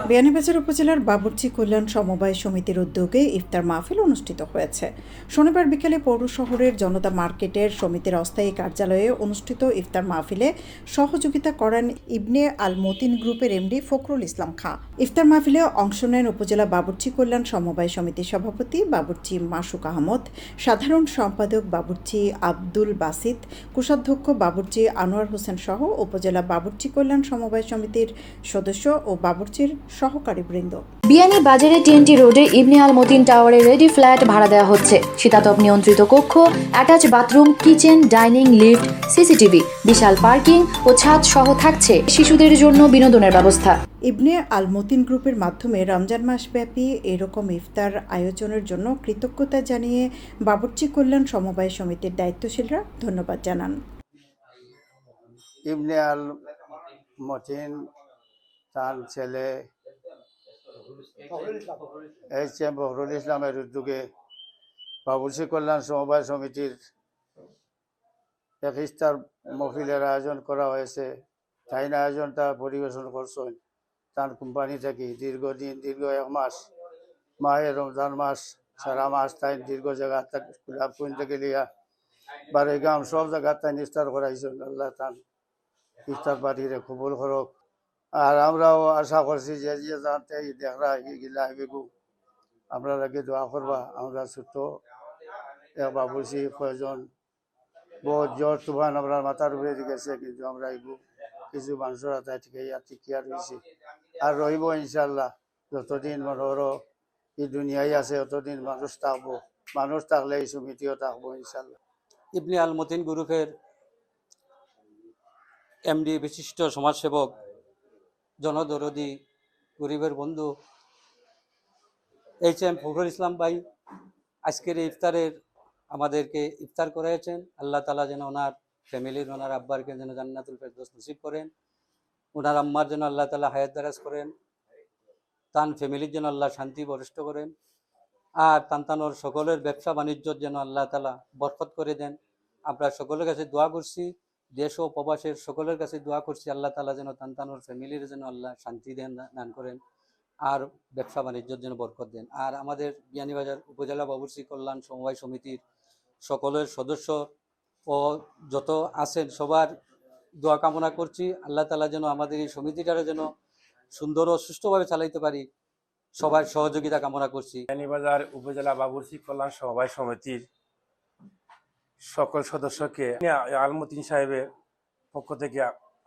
বিয়ানীবাজার উপজেলার বাবুর্চি কল্যাণ সমবায় সমিতির উদ্যোগে ইফতার মাহফিল অনুষ্ঠিত হয়েছে। শনিবার বিকেলে পৌর শহরের জনতা মার্কেটের সমিতির অস্থায়ী কার্যালয়ে অনুষ্ঠিত ইফতার মাহফিলে সহযোগিতা করেন ইবনে আল মতিন গ্রুপের এমডি ফখরুল ইসলাম খাঁ। ইফতার মাহফিলে অংশ নেন উপজেলা বাবুর্চি কল্যাণ সমবায় সমিতির সভাপতি বাবুর্চি মাসুক আহমদ, সাধারণ সম্পাদক বাবুর্চি আব্দুল বাসিত, কোষাধ্যক্ষ বাবুর্চি আনোয়ার হোসেন সহ উপজেলা বাবুর্চি কল্যাণ সমবায় সমিতির সদস্য ও বাবুর্চির সহকারী বৃন্দ। বিয়ানীবাজারে টিএনটি রোডে ইবনে আল মতিন টাওয়ারে রেডি ফ্ল্যাট ভাড়া দেওয়া হচ্ছে। শীতাতপ নিয়ন্ত্রিত কক্ষ, attach bathroom, kitchen, dining, lift, CCTV, বিশাল পার্কিং ও ছাদ সহ থাকছে শিশুদের জন্য বিনোদনের ব্যবস্থা। ইবনে আল মতিন গ্রুপের মাধ্যমে রমজান মাসব্যাপী এরকম ইফতার আয়োজনের জন্য কৃতজ্ঞতা জানিয়ে বাবুর্চি কল্যাণ সমবায় সমিতির দায়িত্বশীলরা ধন্যবাদ জানান। ইবনে আল মতিন তার ছেলে এইচ.এম. ফখরুল ইসলামের উদ্যোগে বাবুর্চি কল্যাণ সমবায় সমিতির এক ইফতার মহফিলের আয়োজন করা হয়েছে। তাই আয়োজনটা পরিবেশন করছেন তার কোম্পানি থেকে দীর্ঘ 1 মাস মাহে রমজান মাস সারা মাস তাই দীর্ঘ জায়গা ক্লাব থেকে লিয়া বারেগাম সব জায়গা তাই ইফতার করাইছেন। আল্লাহ তার ইফতার পার্টিরে কবুল করুক। আর আমরাও আশা করছি যে জানতে দেখরা গিলা হইবেগু আমরা লাগে দোয়া করবা। আমরা ছোট্ট বাবুর্চি কয়জন বহুত জ্বর তুফান আমরা মাথার উপরে গেছে, কিন্তু আমরা এগু কিছু মানুষের হাতে টিকিয়া রয়েছি আর রইব ইনশাল্লাহ। যতদিন মনোহর এই দুনিয়ায় আছে ততদিন মানুষ থাকবো, মানুষ থাকলে এই সমিতিও থাকবো ইনশাল্লাহ। ইবনে আল মতিন গ্রুপের এমডি বিশিষ্ট সমাজসেবক, জনদরদি, গরিবের বন্ধু এইচ.এম. ফখরুল ইসলাম ভাই আজকের এই ইফতারের আমাদেরকে ইফতার করাইছেন। আল্লাহ তাআলা যেন ওনার ফ্যামিলির, ওনার আব্বারকে যেন জান্নাতুল ফেরদৌস নসিব করেন, ওনার আম্মার যেন আল্লাহ তাআলা হায়াত দারাজ করেন, তান ফ্যামিলির যেন আল্লাহ শান্তি বরিষ্ঠ করেন, আর তান্তানোর সকলের ব্যবসা বাণিজ্য যেন আল্লাহ তাআলা বরকত করে দেন। আমরা সকলের কাছে দোয়া করছি, দেশ ও প্রবাসের সকলের কাছে দোয়া করছি আল্লাহ তাআলা যেন তান্তানোর ফ্যামিলির যেন আল্লাহ শান্তি দান করেন আর ব্যবসা বাণিজ্যের জন্য বরকত দেন। আর আমাদের বিয়ানীবাজার উপজেলা বাবুর্চি কল্যাণ সমবায় সমিতির সকলের সদস্য ও যত আছেন সবার দোয়া কামনা করছি আল্লাহ তাআলা যেন আমাদের এই সমিতিটারে যেন সুন্দর ও সুষ্ঠুভাবে চালাইতে পারি, সবার সহযোগিতা কামনা করছি। বিয়ানীবাজার উপজেলা বাবুর্চি কল্যাণ সমবায় সমিতির সকল সদস্যকে আল মতিন সাহেবের পক্ষ থেকে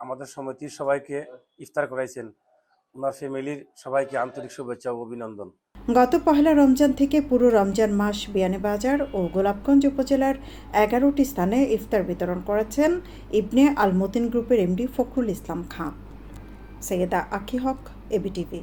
আমাদের সমিতির সবাইকে ইফতার করাইছেন। ওনার ফ্যামিলির সবাইকে আন্তরিক শুভেচ্ছা ও অভিনন্দন। গত পহেলা রমজান থেকে পুরো রমজান মাস বিয়ানীবাজার ও গোলাপগঞ্জ উপজেলার 11টি স্থানে ইফতার বিতরণ করেছেন ইবনে আল মতিন গ্রুপের এমডি ফখরুল ইসলাম খাঁ। সৈয়দা আকি হক, এবিটিভি।